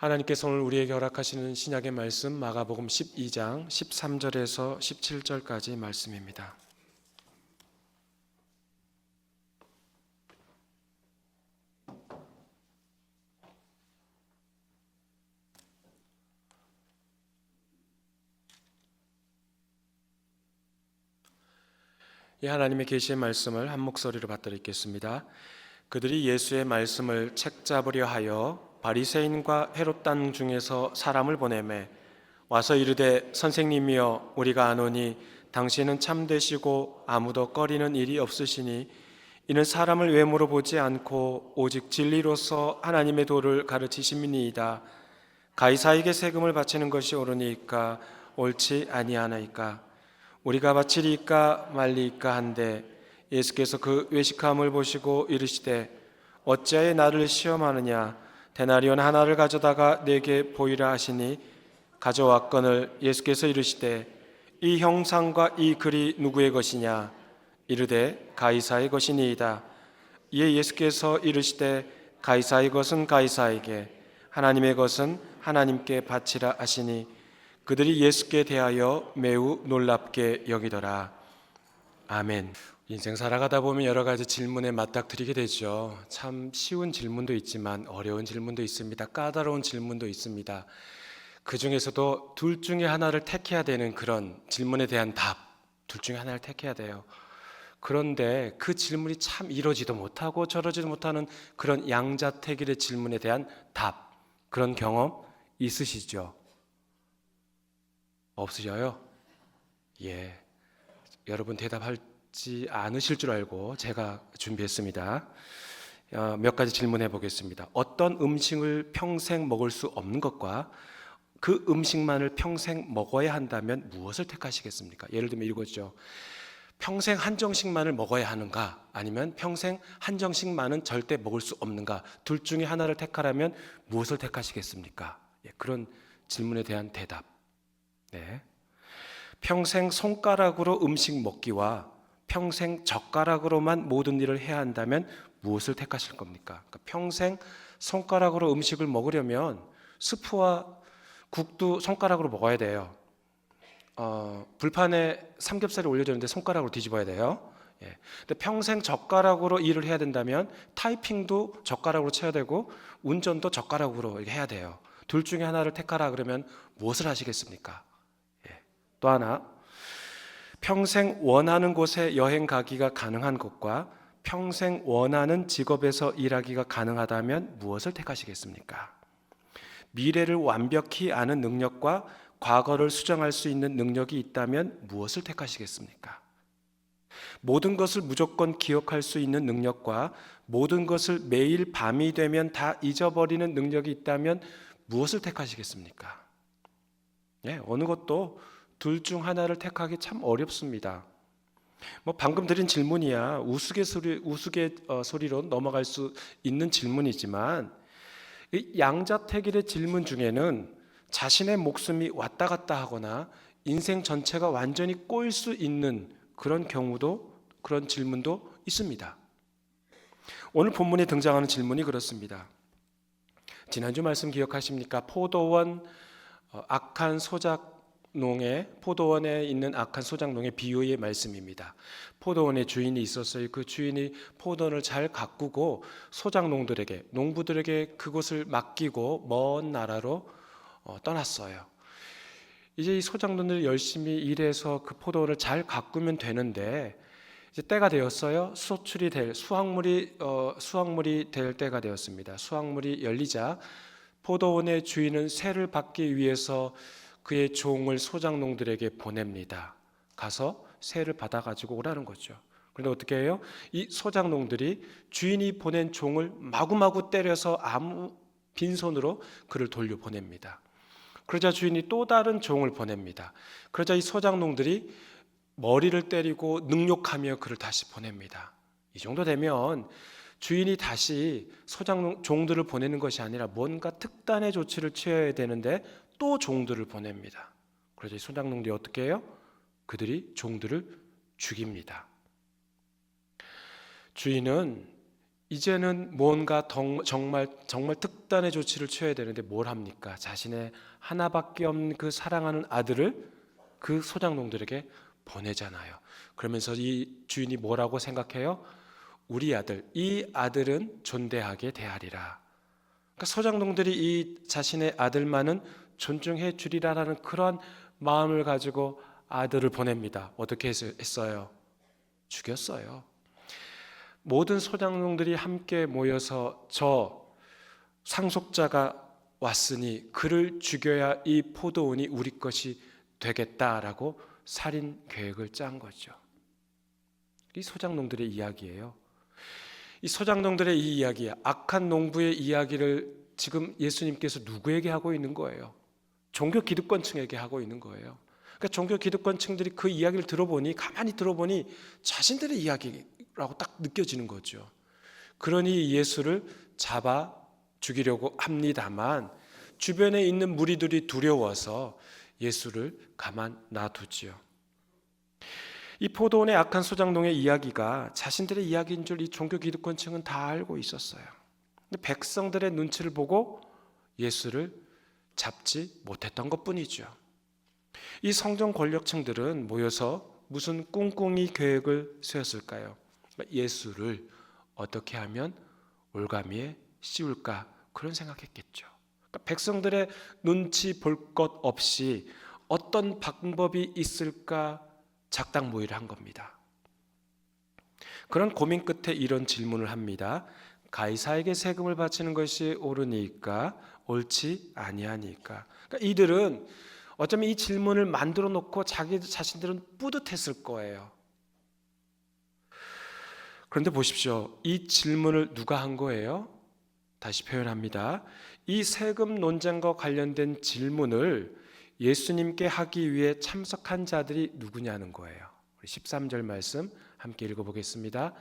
하나님께서 오늘 우리에게 허락하시는 신약의 말씀 마가복음 12장 13절에서 17절까지 말씀입니다. 이 하나님의 계시의 말씀을 한 목소리로 받들어 읽겠습니다. 그들이 예수의 말씀을 책잡으려 하여 바리새인과 헤롯 당 중에서 사람을 보내매 와서 이르되 선생님이여 우리가 아노니 당신은 참되시고 아무도 꺼리는 일이 없으시니 이는 사람을 외모로 보지 않고 오직 진리로서 하나님의 도를 가르치심이니이다. 가이사에게 세금을 바치는 것이 옳으니까 옳지 아니하나이까? 우리가 바치리이까 말리이까 한데 예수께서 그 외식함을 보시고 이르시되 어찌하여 나를 시험하느냐? 데나리온 하나를 가져다가 내게 보이라 하시니 가져왔거늘 예수께서 이르시되 이 형상과 이 글이 누구의 것이냐? 이르되 가이사의 것이니이다. 이에 예수께서 이르시되 가이사의 것은 가이사에게 하나님의 것은 하나님께 바치라 하시니 그들이 예수께 대하여 매우 놀랍게 여기더라. 아멘. 인생 살아가다 보면 여러 가지 질문에 맞닥뜨리게 되죠. 참 쉬운 질문도 있지만 어려운 질문도 있습니다. 까다로운 질문도 있습니다. 그 중에서도 둘 중에 하나를 택해야 되는 그런 질문에 대한 답, 둘 중에 하나를 택해야 돼요. 그런데 그 질문이 참 이러지도 못하고 저러지도 못하는 그런 양자택일의 질문에 대한 답, 그런 경험 있으시죠? 없으셔요? 예. 여러분 대답하지 않으실 줄 알고 제가 준비했습니다. 몇 가지 질문해 보겠습니다. 어떤 음식을 평생 먹을 수 없는 것과 그 음식만을 평생 먹어야 한다면 무엇을 택하시겠습니까? 예를 들면 이거죠. 평생 한정식만을 먹어야 하는가? 아니면 평생 한정식만은 절대 먹을 수 없는가? 둘 중에 하나를 택하라면 무엇을 택하시겠습니까? 예, 그런 질문에 대한 대답. 네. 평생 손가락으로 음식 먹기와 평생 젓가락으로만 모든 일을 해야 한다면 무엇을 택하실 겁니까? 그러니까 평생 손가락으로 음식을 먹으려면 스프와 국도 손가락으로 먹어야 돼요. 불판에 삼겹살이 올려졌는데 손가락으로 뒤집어야 돼요. 예. 근데 평생 젓가락으로 일을 해야 된다면 타이핑도 젓가락으로 쳐야 되고 운전도 젓가락으로 해야 돼요. 둘 중에 하나를 택하라 그러면 무엇을 하시겠습니까? 예. 또 하나, 평생 원하는 곳에 여행 가기가 가능한 것과 평생 원하는 직업에서 일하기가 가능하다면 무엇을 택하시겠습니까? 미래를 완벽히 아는 능력과 과거를 수정할 수 있는 능력이 있다면 무엇을 택하시겠습니까? 모든 것을 무조건 기억할 수 있는 능력과 모든 것을 매일 밤이 되면 다 잊어버리는 능력이 있다면 무엇을 택하시겠습니까? 예, 어느 것도 둘 중 하나를 택하기 참 어렵습니다. 방금 드린 질문이야 우스갯소리로 넘어갈 수 있는 질문이지만 이 양자택일의 질문 중에는 자신의 목숨이 왔다 갔다 하거나 인생 전체가 완전히 꼬일 수 있는 그런 경우도, 그런 질문도 있습니다. 오늘 본문에 등장하는 질문이 그렇습니다. 지난주 말씀 기억하십니까? 포도원에 있는 악한 소작농의 비유의 말씀입니다. 포도원에 주인이 있었어요. 그 주인이 포도원을 잘 가꾸고 소작농들에게, 농부들에게 그곳을 맡기고 먼 나라로 떠났어요. 이제 이 소작농들이 열심히 일해서 그 포도원을 잘 가꾸면 되는데 이제 때가 되었어요. 수확물이 될 때가 되었습니다. 수확물이 열리자 포도원의 주인은 세를 받기 위해서 그의 종을 소작농들에게 보냅니다. 가서 세를 받아가지고 오라는 거죠. 그런데 어떻게 해요? 이 소작농들이 주인이 보낸 종을 마구마구 때려서 아무 빈손으로 그를 돌려보냅니다. 그러자 주인이 또 다른 종을 보냅니다. 그러자 이 소작농들이 머리를 때리고 능욕하며 그를 다시 보냅니다. 이 정도 되면 주인이 다시 종들을 보내는 것이 아니라 뭔가 특단의 조치를 취해야 되는데 또 종들을 보냅니다. 그래서 소작농들이 어떻게 해요? 그들이 종들을 죽입니다. 주인은 이제는 뭔가 정말 특단의 조치를 취해야 되는데 뭘 합니까? 자신의 하나밖에 없는 그 사랑하는 아들을 그 소장농들에게 보내잖아요. 그러면서 이 주인이 뭐라고 생각해요? 우리 아들, 이 아들은 존대하게 대하리라. 그러니까 소장농들이 이 자신의 아들만은 존중해 주리라라는 그러한 마음을 가지고 아들을 보냅니다. 어떻게 했어요? 죽였어요. 모든 소장농들이 함께 모여서 저 상속자가 왔으니 그를 죽여야 이 포도원이 우리 것이 되겠다라고 살인 계획을 짠 거죠. 이 소장농들의 이야기예요. 이 소장농들의 이 이야기, 악한 농부의 이야기를 지금 예수님께서 누구에게 하고 있는 거예요? 종교 기득권층에게 하고 있는 거예요. 그러니까 종교 기득권층들이 그 이야기를 가만히 들어보니 자신들의 이야기라고 딱 느껴지는 거죠. 그러니 예수를 잡아 죽이려고 합니다만 주변에 있는 무리들이 두려워서 예수를 가만 놔두지요. 이 포도원의 악한 소장농의 이야기가 자신들의 이야기인 줄 이 종교 기득권층은 다 알고 있었어요. 근데 백성들의 눈치를 보고 예수를 잡지 못했던 것뿐이죠. 이 성전 권력층들은 모여서 무슨 꿍꿍이 계획을 세웠을까요? 예수를 어떻게 하면 올가미에 씌울까, 그런 생각했겠죠. 그러니까 백성들의 눈치 볼 것 없이 어떤 방법이 있을까 작당모의를 한 겁니다. 그런 고민 끝에 이런 질문을 합니다. 가이사에게 세금을 바치는 것이 옳으니까 옳지 아니하니까. 그러니까 이들은 어쩌면 이 질문을 만들어 놓고 자기 자신들은 뿌듯했을 거예요. 그런데 보십시오. 이 질문을 누가 한 거예요? 다시 표현합니다. 이 세금 논쟁과 관련된 질문을 예수님께 하기 위해 참석한 자들이 누구냐는 거예요. 13절 말씀 함께 읽어보겠습니다.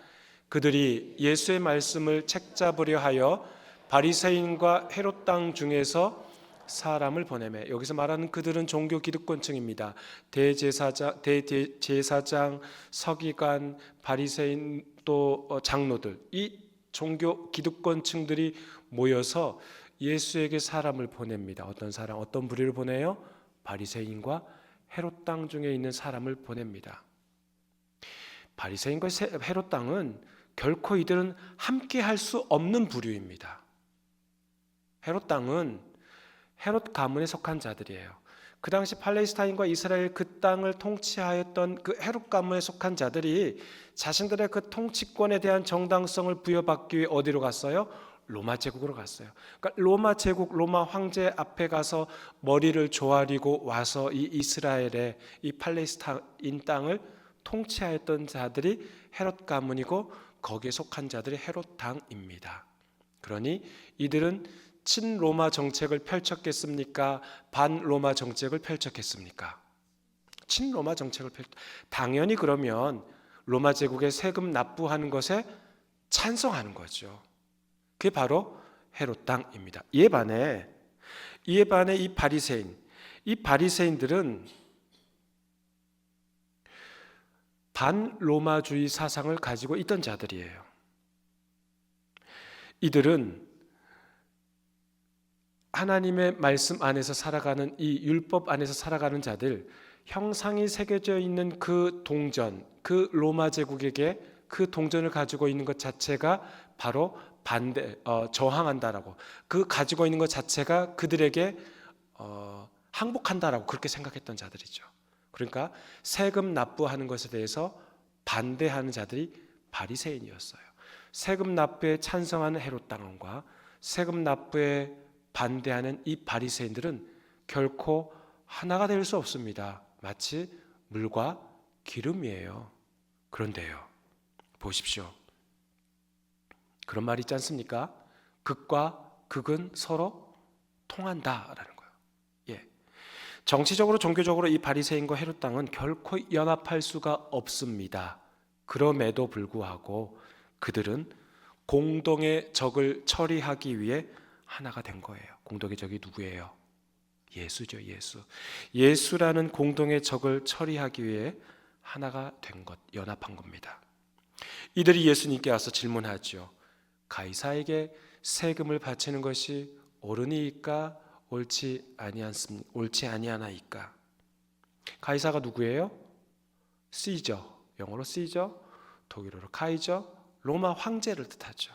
그들이 예수의 말씀을 책잡으려 하여 바리새인과 헤롯 땅 중에서 사람을 보내매. 여기서 말하는 그들은 종교 기득권층입니다. 대제사장, 서기관, 바리새인 또 장로들, 이 종교 기득권층들이 모여서 예수에게 사람을 보냅니다. 어떤 사람, 어떤 부류를 보내요? 바리새인과 헤롯 땅 중에 있는 사람을 보냅니다. 바리새인과 헤롯 땅은 결코 이들은 함께 할 수 없는 부류입니다. 헤롯 땅은 헤롯 가문에 속한 자들이에요. 그 당시 팔레스타인과 이스라엘 그 땅을 통치하였던 그 헤롯 가문에 속한 자들이 자신들의 그 통치권에 대한 정당성을 부여받기 위해 어디로 갔어요? 로마 제국으로 갔어요. 그러니까 로마 제국, 로마 황제 앞에 가서 머리를 조아리고 와서 이 이스라엘의 이 팔레스타인 땅을 통치하였던 자들이 헤롯 가문이고 거기에 속한 자들이 헤롯 당입니다. 그러니 이들은 친로마 정책을 펼쳤겠습니까? 반로마 정책을 펼쳤겠습니까? 친로마 정책을 당연히 그러면 로마 제국에 세금 납부하는 것에 찬성하는 거죠. 그게 바로 헤롯 땅입니다. 이에 반해 이 바리새인들은 반로마주의 사상을 가지고 있던 자들이에요. 이들은 하나님의 말씀 안에서 살아가는 이 율법 안에서 살아가는 자들, 형상이 새겨져 있는 그 동전, 그 로마 제국에게 그 동전을 가지고 있는 것 자체가 바로 저항한다라고, 그 가지고 있는 것 자체가 그들에게 항복한다라고 그렇게 생각했던 자들이죠. 그러니까 세금 납부하는 것에 대해서 반대하는 자들이 바리새인이었어요. 세금 납부에 찬성하는 헤롯 당원과 세금 납부에 반대하는 이 바리새인들은 결코 하나가 될 수 없습니다. 마치 물과 기름이에요. 그런데요, 보십시오. 그런 말이 있지 않습니까? 극과 극은 서로 통한다라는 거예요. 예. 정치적으로 종교적으로 이 바리새인과 헤롯 당은 결코 연합할 수가 없습니다. 그럼에도 불구하고 그들은 공동의 적을 처리하기 위해 하나가 된 거예요. 공동의 적이 누구예요? 예수죠, 예수. 예수라는 공동의 적을 처리하기 위해 하나가 된 것, 연합한 겁니다. 이들이 예수님께 와서 질문하죠. 가이사에게 세금을 바치는 것이 옳으니이까 옳지 아니하나이까? 가이사가 누구예요? 시저, 영어로 시저, 독일어로 카이저, 로마 황제를 뜻하죠.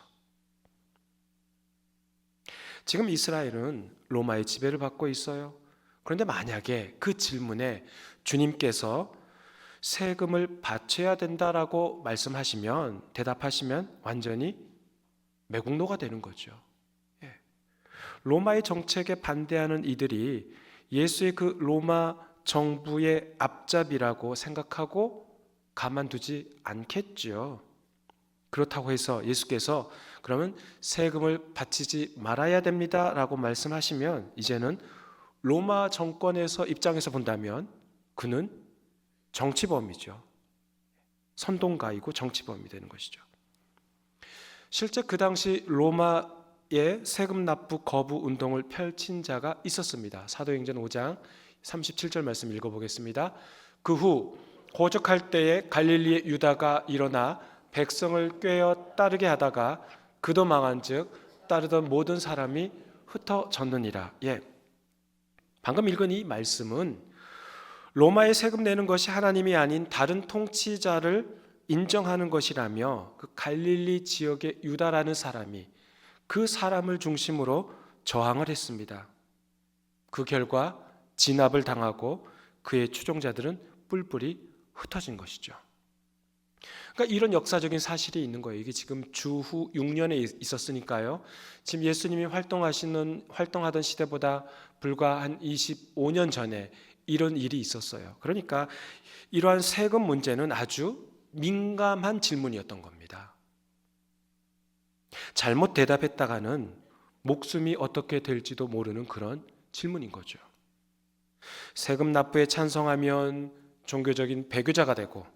지금 이스라엘은 로마의 지배를 받고 있어요. 그런데 만약에 그 질문에 주님께서 세금을 바쳐야 된다라고 말씀하시면, 대답하시면 완전히 매국노가 되는 거죠. 로마의 정책에 반대하는 이들이 예수의 그 로마 정부의 앞잡이라고 생각하고 가만두지 않겠죠. 그렇다고 해서 예수께서 그러면 세금을 바치지 말아야 됩니다 라고 말씀하시면, 이제는 로마 정권에서 입장에서 본다면 그는 정치범이죠. 선동가이고 정치범이 되는 것이죠. 실제 그 당시 로마의 세금 납부 거부 운동을 펼친 자가 있었습니다. 사도행전 5장 37절 말씀 읽어보겠습니다. 그 후 호적할 때에 갈릴리의 유다가 일어나 백성을 꾀어 따르게 하다가 그도 망한즉 따르던 모든 사람이 흩어졌느니라. 방금 읽은 이 말씀은 로마에 세금 내는 것이 하나님이 아닌 다른 통치자를 인정하는 것이라며, 그 갈릴리 지역의 유다라는 사람이 그 사람을 중심으로 저항을 했습니다. 그 결과 진압을 당하고 그의 추종자들은 뿔뿔이 흩어진 것이죠. 그러니까 이런 역사적인 사실이 있는 거예요. 이게 지금 주후 6년에 있었으니까요. 지금 예수님이 활동하던 시대보다 불과 한 25년 전에 이런 일이 있었어요. 그러니까 이러한 세금 문제는 아주 민감한 질문이었던 겁니다. 잘못 대답했다가는 목숨이 어떻게 될지도 모르는 그런 질문인 거죠. 세금 납부에 찬성하면 종교적인 배교자가 되고,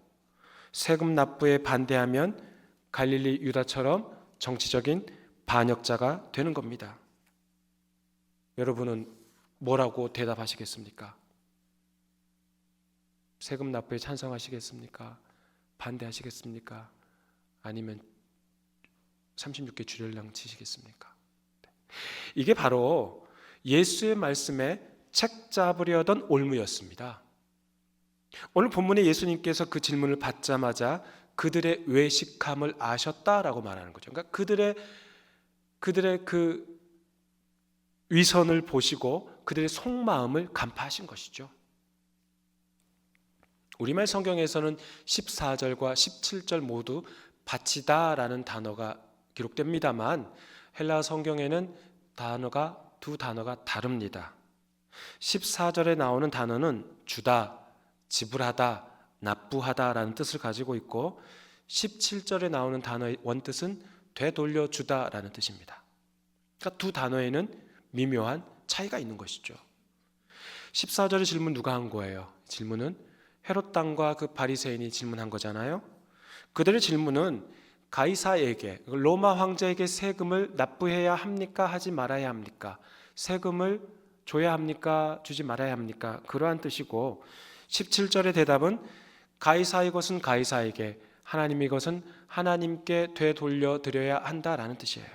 세금 납부에 반대하면 갈릴리 유다처럼 정치적인 반역자가 되는 겁니다. 여러분은 뭐라고 대답하시겠습니까? 세금 납부에 찬성하시겠습니까? 반대하시겠습니까? 아니면 36개 주렬랑 치시겠습니까? 이게 바로 예수의 말씀에 책 잡으려던 올무였습니다. 오늘 본문에 예수님께서 그 질문을 받자마자 그들의 외식함을 아셨다라고 말하는 거죠. 그러니까 그들의 그 위선을 보시고 그들의 속마음을 간파하신 것이죠. 우리말 성경에서는 14절과 17절 모두 바치다라는 단어가 기록됩니다만, 헬라 성경에는 두 단어가 다릅니다. 14절에 나오는 단어는 주다, 지불하다, 납부하다라는 뜻을 가지고 있고, 17절에 나오는 단어의 원뜻은 되돌려주다라는 뜻입니다. 그러니까 두 단어에는 미묘한 차이가 있는 것이죠. 14절의 질문 누가 한 거예요? 질문은 헤롯 당과 그 바리새인이 질문한 거잖아요. 그들의 질문은 가이사에게, 로마 황제에게 세금을 납부해야 합니까? 하지 말아야 합니까? 세금을 줘야 합니까? 주지 말아야 합니까? 그러한 뜻이고, 17절의 대답은 가이사의 것은 가이사에게, 하나님의 것은 하나님께 되돌려 드려야 한다라는 뜻이에요.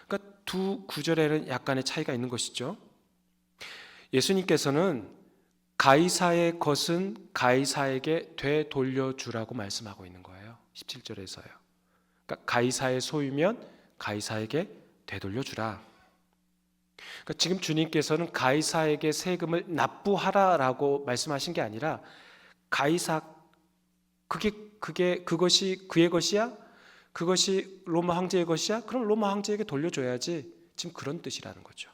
그러니까 두 구절에는 약간의 차이가 있는 것이죠. 예수님께서는 가이사의 것은 가이사에게 되돌려 주라고 말씀하고 있는 거예요. 17절에서요. 그러니까 가이사의 소유면 가이사에게 되돌려 주라. 그러니까 지금 주님께서는 가이사에게 세금을 납부하라라고 말씀하신 게 아니라, 가이사 그것이 그의 것이야? 그것이 로마 황제의 것이야? 그럼 로마 황제에게 돌려줘야지. 지금 그런 뜻이라는 거죠.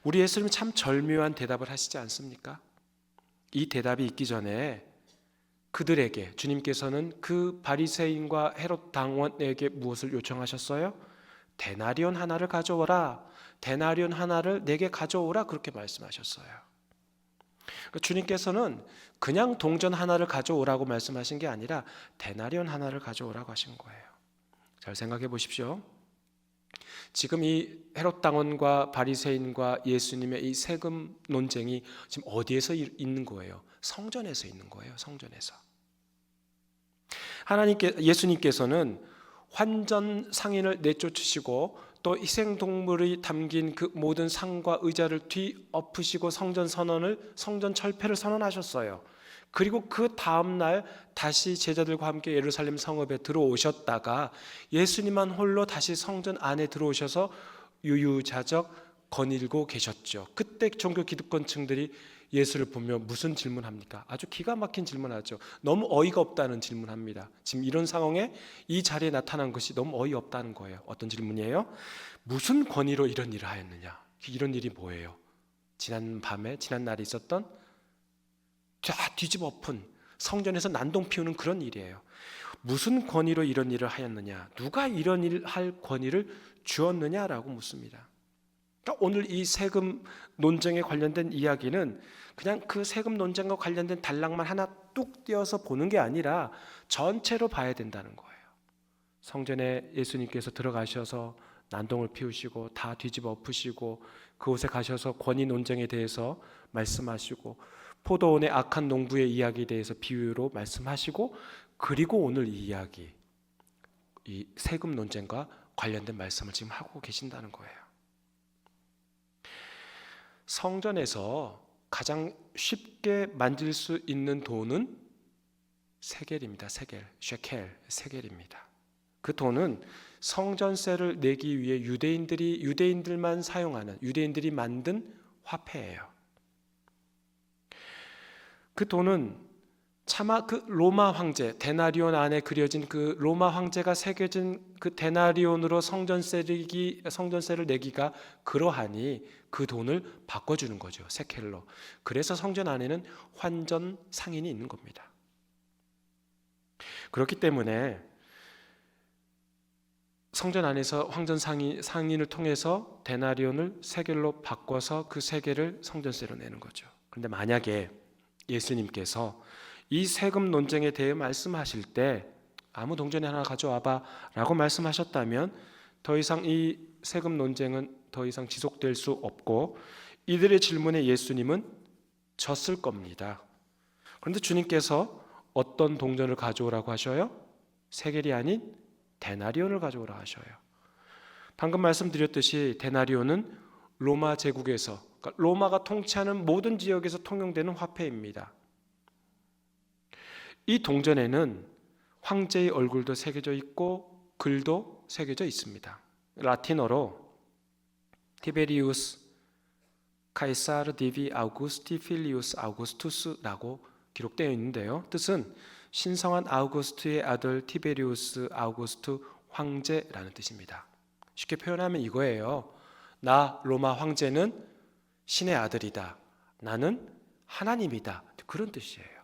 우리 예수님은 참 절묘한 대답을 하시지 않습니까? 이 대답이 있기 전에 그들에게, 주님께서는 그 바리새인과 헤롯 당원에게 무엇을 요청하셨어요? 데나리온 하나를 가져오라. 데나리온 하나를 내게 가져오라. 그렇게 말씀하셨어요. 그러니까 주님께서는 그냥 동전 하나를 가져오라고 말씀하신 게 아니라 데나리온 하나를 가져오라고 하신 거예요. 잘 생각해 보십시오. 지금 이 헤롯 당원과 바리새인과 예수님의 이 세금 논쟁이 지금 어디에서 있는 거예요? 성전에서 있는 거예요. 성전에서. 예수님께서는 환전 상인을 내쫓으시고 또 희생동물이 담긴 그 모든 상과 의자를 뒤엎으시고 성전 철폐를 선언하셨어요. 그리고 그 다음날 다시 제자들과 함께 예루살렘 성읍에 들어오셨다가 예수님만 홀로 다시 성전 안에 들어오셔서 유유자적 거닐고 계셨죠. 그때 종교 기득권층들이 예수를 보며 무슨 질문합니까? 아주 기가 막힌 질문하죠. 너무 어이가 없다는 질문합니다. 지금 이런 상황에 이 자리에 나타난 것이 너무 어이가 없다는 거예요. 어떤 질문이에요? 무슨 권위로 이런 일을 하였느냐? 이런 일이 뭐예요? 지난 날에 있었던 다 뒤집어 엎은 성전에서 난동 피우는 그런 일이에요. 무슨 권위로 이런 일을 하였느냐? 누가 이런 일을 할 권위를 주었느냐라고 묻습니다. 그러니까 오늘 이 세금 논쟁에 관련된 이야기는 그냥 그 세금 논쟁과 관련된 단락만 하나 뚝 떼어서 보는 게 아니라 전체로 봐야 된다는 거예요. 성전에 예수님께서 들어가셔서 난동을 피우시고 다 뒤집어 엎으시고 그곳에 가셔서 권위 논쟁에 대해서 말씀하시고 포도원의 악한 농부의 이야기에 대해서 비유로 말씀하시고 그리고 오늘 이 이야기, 이 세금 논쟁과 관련된 말씀을 지금 하고 계신다는 거예요. 성전에서 가장 쉽게 만질 수 있는 돈은 세겔입니다. 셰켈입니다. 그 돈은 성전세를 내기 위해 유대인들만 사용하는 유대인들이 만든 화폐예요. 그 돈은 차마 그 로마 황제 데나리온 안에 그려진 그 로마 황제가 새겨진 그 데나리온으로 성전세를 내기가 그러하니 그 돈을 바꿔주는 거죠. 세켈로. 그래서 성전 안에는 환전 상인이 있는 겁니다. 그렇기 때문에 성전 안에서 환전 상인을 통해서 데나리온을 세겔로 바꿔서 그 세겔을 성전세로 내는 거죠. 그런데 만약에 예수님께서 이 세금 논쟁에 대해 말씀하실 때 아무 동전이 하나 가져와봐 라고 말씀하셨다면 더 이상 이 세금 논쟁은 더 이상 지속될 수 없고 이들의 질문에 예수님은 졌을 겁니다. 그런데 주님께서 어떤 동전을 가져오라고 하셔요? 세겔이 아닌 데나리온을 가져오라 하셔요. 방금 말씀드렸듯이 데나리온은 로마 제국에서, 그러니까 로마가 통치하는 모든 지역에서 통용되는 화폐입니다. 이 동전에는 황제의 얼굴도 새겨져 있고 글도 새겨져 있습니다. 라틴어로 티베리우스 카이사르 디비 아우구스티 필리우스 아우구스투스라고 기록되어 있는데요. 뜻은 신성한 아우구스트의 아들 티베리우스 아우구스트 황제라는 뜻입니다. 쉽게 표현하면 이거예요. 나 로마 황제는 신의 아들이다. 나는 하나님이다. 그런 뜻이에요.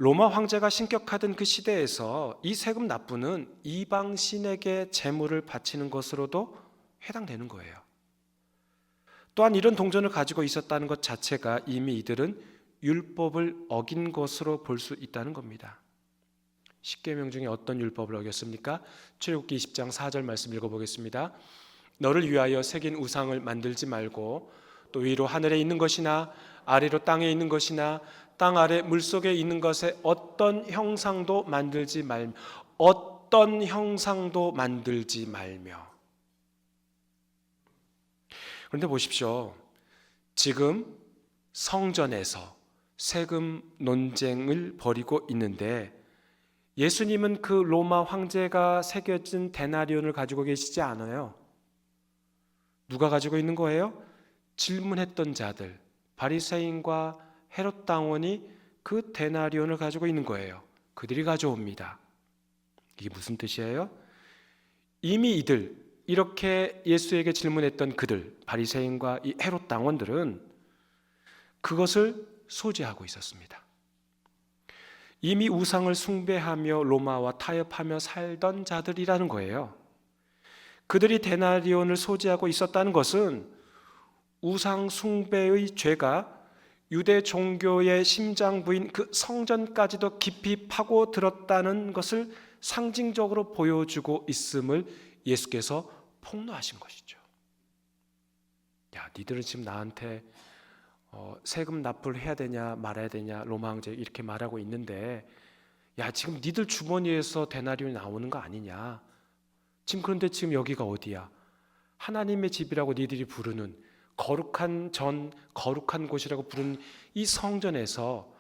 로마 황제가 신격하던 그 시대에서 이 세금 납부는 이방 신에게 제물을 바치는 것으로도 해당되는 거예요. 또한 이런 동전을 가지고 있었다는 것 자체가 이미 이들은 율법을 어긴 것으로 볼 수 있다는 겁니다. 십계명 중에 어떤 율법을 어겼습니까? 출애굽기 20장 4절 말씀 읽어보겠습니다. 너를 위하여 새긴 우상을 만들지 말고 또 위로 하늘에 있는 것이나 아래로 땅에 있는 것이나 땅 아래 물속에 있는 것에 어떤 형상도 만들지 말며 그런데 보십시오. 지금 성전에서 세금 논쟁을 벌이고 있는데 예수님은 그 로마 황제가 새겨진 데나리온을 가지고 계시지 않아요. 누가 가지고 있는 거예요? 질문했던 자들, 바리새인과 헤롯 당원이 그 데나리온을 가지고 있는 거예요. 그들이 가져옵니다. 이게 무슨 뜻이에요? 이미 이들, 이렇게 예수에게 질문했던 그들, 바리새인과 이 헤롯 당원들은 그것을 소지하고 있었습니다. 이미 우상을 숭배하며 로마와 타협하며 살던 자들이라는 거예요. 그들이 데나리온을 소지하고 있었다는 것은 우상 숭배의 죄가 유대 종교의 심장부인 그 성전까지도 깊이 파고들었다는 것을 상징적으로 보여주고 있음을 예수께서 폭로하신 것이죠. 야, 니들은 지금 나한테 세금 납부를 해야 되냐 말아야 되냐 로마 황제 이렇게 말하고 있는데 야, 지금 니들 주머니에서 데나리온이 나오는 거 아니냐? 지금 그런데 지금 여기가 어디야? 하나님의 집이라고 니들이 부르는 거룩한 전, 거룩한 곳이라고 부르는 이 성전에서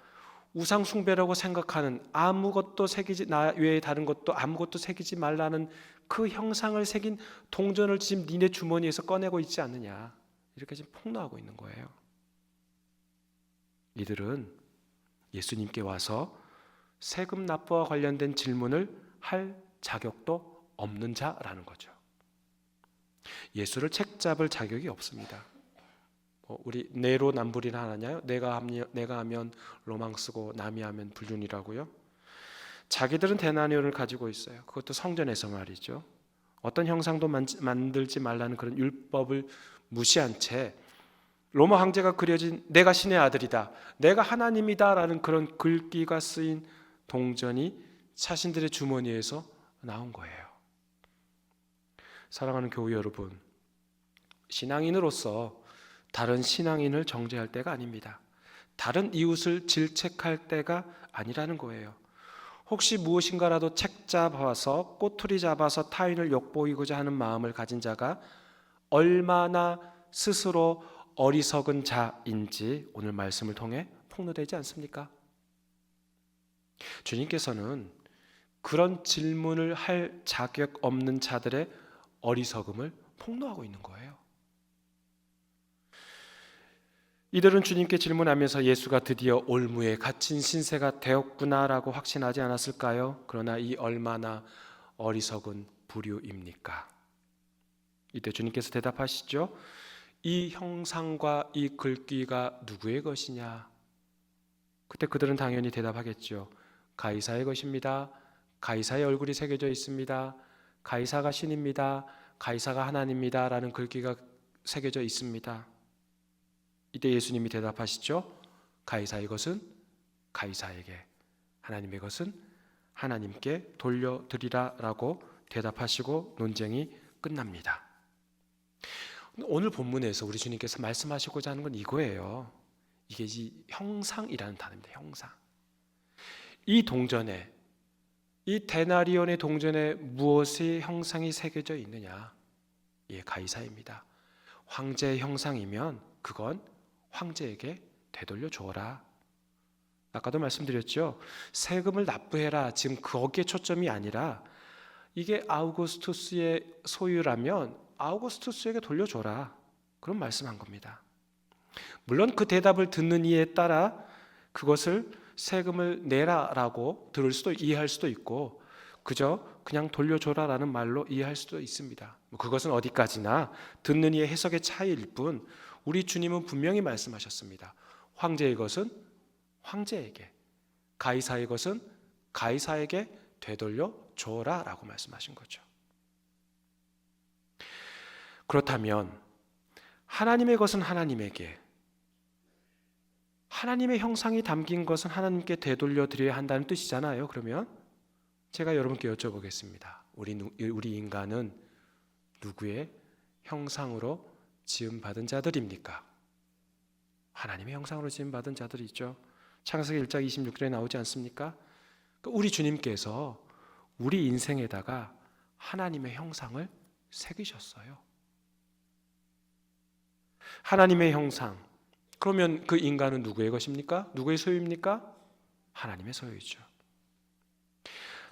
우상 숭배라고 생각하는 아무것도 새기지, 나 외에 다른 것도 아무것도 새기지 말라는 그 형상을 새긴 동전을 지금 니네 주머니에서 꺼내고 있지 않느냐? 이렇게 지금 폭로하고 있는 거예요. 이들은 예수님께 와서 세금 납부와 관련된 질문을 할 자격도 없는 자라는 거죠. 예수를 책잡을 자격이 없습니다. 우리 내로남불이나 하나냐요? 내가 하면 로망스고 남이 하면 불륜이라고요? 자기들은 데나리온을 가지고 있어요. 그것도 성전에서 말이죠. 어떤 형상도 만들지 말라는 그런 율법을 무시한 채 로마 황제가 그려진 내가 신의 아들이다, 내가 하나님이다라는 그런 글귀가 쓰인 동전이 자신들의 주머니에서 나온 거예요. 사랑하는 교우 여러분, 신앙인으로서 다른 신앙인을 정죄할 때가 아닙니다. 다른 이웃을 질책할 때가 아니라는 거예요. 혹시 무엇인가라도 책잡아서 꼬투리 잡아서 타인을 욕보이고자 하는 마음을 가진 자가 얼마나 스스로 어리석은 자인지 오늘 말씀을 통해 폭로되지 않습니까? 주님께서는 그런 질문을 할 자격 없는 자들의 어리석음을 폭로하고 있는 거예요. 이들은 주님께 질문하면서 예수가 드디어 올무에 갇힌 신세가 되었구나라고 확신하지 않았을까요? 그러나 이 얼마나 어리석은 부류입니까? 이때 주님께서 대답하시죠. 이 형상과 이 글귀가 누구의 것이냐? 그때 그들은 당연히 대답하겠죠. 가이사의 것입니다. 가이사의 얼굴이 새겨져 있습니다. 가이사가 신입니다. 가이사가 하나님입니다. 라는 글귀가 새겨져 있습니다. 이때 예수님이 대답하시죠. 가이사의 것은 가이사에게, 하나님의 것은 하나님께 돌려드리라 라고 대답하시고 논쟁이 끝납니다. 오늘 본문에서 우리 주님께서 말씀하시고자 하는 건 이거예요. 이게 이 형상이라는 단어입니다. 형상. 이 동전에, 이 데나리온의 동전에 무엇의 형상이 새겨져 있느냐? 예, 가이사입니다. 황제의 형상이면 그건 황제에게 되돌려 주어라. 아까도 말씀드렸죠. 세금을 납부해라. 지금 거기에 초점이 아니라 이게 아우구스투스의 소유라면 아우구스투스에게 돌려줘라. 그런 말씀한 겁니다. 물론 그 대답을 듣는 이에 따라 그것을 세금을 내라라고 이해할 수도 있고 그저 그냥 돌려줘라라는 말로 이해할 수도 있습니다. 그것은 어디까지나 듣는 이의 해석의 차이일 뿐 우리 주님은 분명히 말씀하셨습니다. 황제의 것은 황제에게, 가이사의 것은 가이사에게 되돌려 줘라라고 말씀하신 거죠. 그렇다면 하나님의 것은 하나님에게, 하나님의 형상이 담긴 것은 하나님께 되돌려 드려야 한다는 뜻이잖아요. 그러면 제가 여러분께 여쭤보겠습니다. 우리 인간은 누구의 형상으로 지음받은 자들입니까? 하나님의 형상으로 지음받은 자들이죠. 창세기 1장 26절에 나오지 않습니까? 우리 주님께서 우리 인생에다가 하나님의 형상을 새기셨어요. 하나님의 형상. 그러면 그 인간은 누구의 것입니까? 누구의 소유입니까? 하나님의 소유이죠.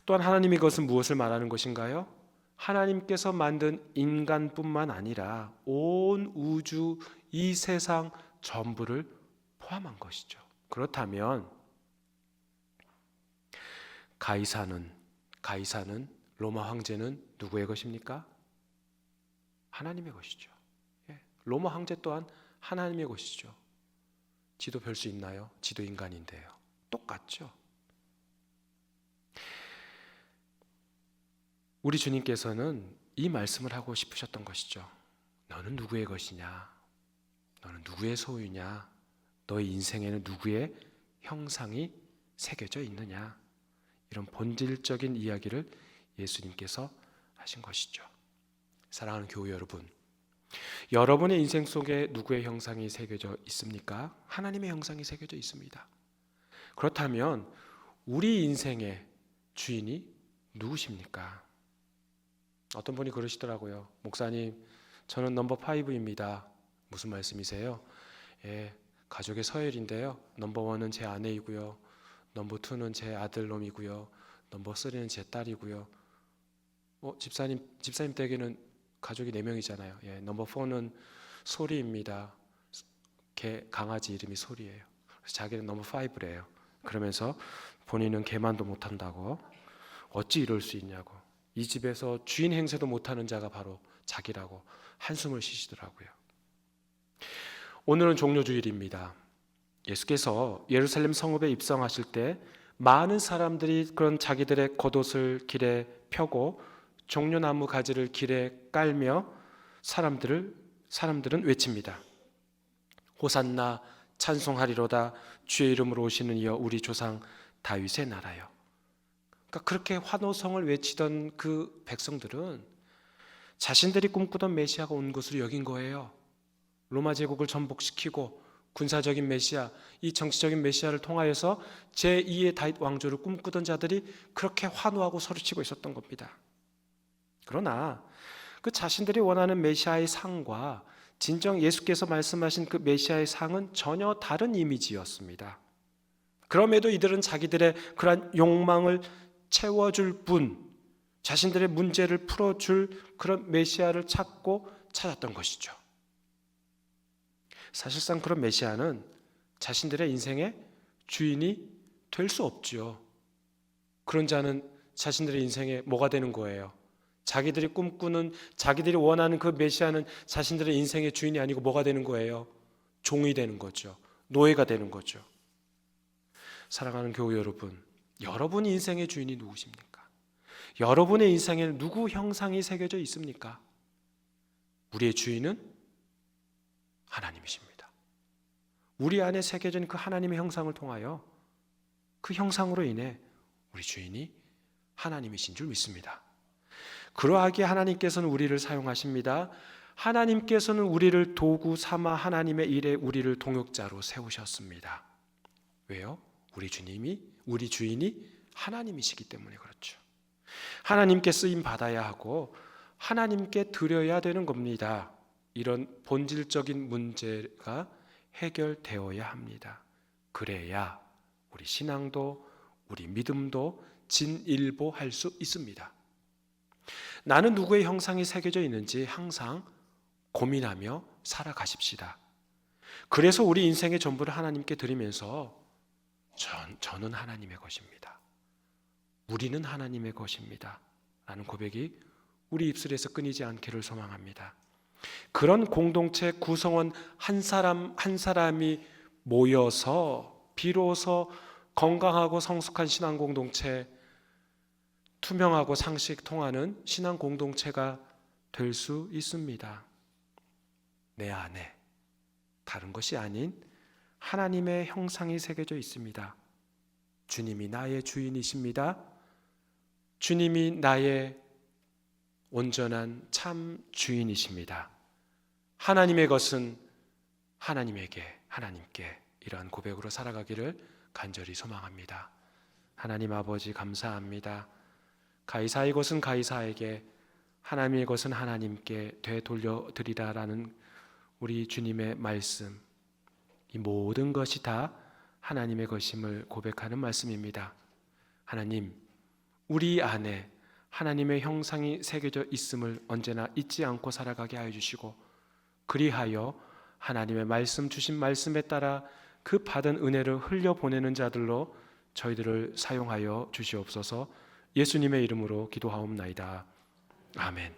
또한 하나님의 것은 무엇을 말하는 것인가요? 하나님께서 만든 인간뿐만 아니라 온 우주, 이 세상 전부를 포함한 것이죠. 그렇다면 가이사는 로마 황제는 누구의 것입니까? 하나님의 것이죠. 로마 황제 또한 하나님의 것이죠. 지도 별 수 있나요? 지도 인간인데요. 똑같죠. 우리 주님께서는 이 말씀을 하고 싶으셨던 것이죠. 너는 누구의 것이냐? 너는 누구의 소유냐? 너의 인생에는 누구의 형상이 새겨져 있느냐? 이런 본질적인 이야기를 예수님께서 하신 것이죠. 사랑하는 교우 여러분, 여러분의 인생 속에 누구의 형상이 새겨져 있습니까? 하나님의 형상이 새겨져 있습니다. 그렇다면 우리 인생에 주인이 누구십니까? 어떤 분이 그러시더라고요. 목사님, 저는 넘버 5입니다. 무슨 말씀이세요? 예, 가족의 서열인데요. 넘버 1은 제 아내이고요. 넘버 2는 제 아들놈이고요. 넘버 3는 제 딸이고요. 집사님 댁에는 가족이 4명이잖아요. 예, 넘버 4는 소리입니다. 강아지 이름이 소리예요. 그래서 자기는 넘버 5래요. 그러면서 본인은 개만도 못한다고. 어찌 이럴 수 있냐고. 이 집에서 주인 행세도 못하는 자가 바로 자기라고 한숨을 쉬시더라고요. 오늘은 종료주일입니다. 예수께서 예루살렘 성읍에 입성하실 때 많은 사람들이 그런 자기들의 겉옷을 길에 펴고 종려나무 가지를 길에 깔며 사람들은 외칩니다. 호산나, 찬송하리로다, 주의 이름으로 오시는 이여 우리 조상 다윗의 나라여. 그러니까 그렇게 환호성을 외치던 그 백성들은 자신들이 꿈꾸던 메시아가 온 것으로 여긴 거예요. 로마 제국을 전복시키고 군사적인 메시아, 이 정치적인 메시아를 통하여서 제2의 다윗 왕조를 꿈꾸던 자들이 그렇게 환호하고 소리치고 있었던 겁니다. 그러나 그 자신들이 원하는 메시아의 상과 진정 예수께서 말씀하신 그 메시아의 상은 전혀 다른 이미지였습니다. 그럼에도 이들은 자기들의 그러한 욕망을 채워줄 분, 자신들의 문제를 풀어줄 그런 메시아를 찾았던 것이죠. 사실상 그런 메시아는 자신들의 인생의 주인이 될 수 없죠. 그런 자는 자신들의 인생에 뭐가 되는 거예요? 자기들이 꿈꾸는, 자기들이 원하는 그 메시아는 자신들의 인생의 주인이 아니고 뭐가 되는 거예요? 종이 되는 거죠. 노예가 되는 거죠. 사랑하는 교우 여러분, 여러분 인생의 주인이 누구십니까? 여러분의 인생에 누구 형상이 새겨져 있습니까? 우리의 주인은 하나님이십니다. 우리 안에 새겨진 그 하나님의 형상을 통하여 그 형상으로 인해 우리 주인이 하나님이신 줄 믿습니다. 그러하기에 하나님께서는 우리를 사용하십니다. 하나님께서는 우리를 도구 삼아 하나님의 일에 우리를 동역자로 세우셨습니다. 왜요? 우리 주인이 하나님이시기 때문에 그렇죠. 하나님께 쓰임 받아야 하고 하나님께 드려야 되는 겁니다. 이런 본질적인 문제가 해결되어야 합니다. 그래야 우리 신앙도 우리 믿음도 진일보할 수 있습니다. 나는 누구의 형상이 새겨져 있는지 항상 고민하며 살아가십시다. 그래서 우리 인생의 전부를 하나님께 드리면서 저는 하나님의 것입니다. 우리는 하나님의 것입니다. 라는 고백이 우리 입술에서 끊이지 않기를 소망합니다. 그런 공동체 구성원 한 사람 한 사람이 모여서 비로소 건강하고 성숙한 신앙 공동체, 투명하고 상식 통하는 신앙 공동체가 될 수 있습니다. 내 안에 다른 것이 아닌 하나님의 형상이 새겨져 있습니다. 주님이 나의 주인이십니다. 주님이 나의 온전한 참 주인이십니다. 하나님의 것은 하나님께 이러한 고백으로 살아가기를 간절히 소망합니다. 하나님 아버지 감사합니다. 가이사의 것은 가이사에게, 하나님의 것은 하나님께 되돌려드리라라는 우리 주님의 말씀, 이 모든 것이 다 하나님의 것임을 고백하는 말씀입니다. 하나님, 우리 안에 하나님의 형상이 새겨져 있음을 언제나 잊지 않고 살아가게 하여 주시고, 그리하여 하나님의 말씀 주신 말씀에 따라 그 받은 은혜를 흘려보내는 자들로 저희들을 사용하여 주시옵소서. 예수님의 이름으로 기도하옵나이다. 아멘.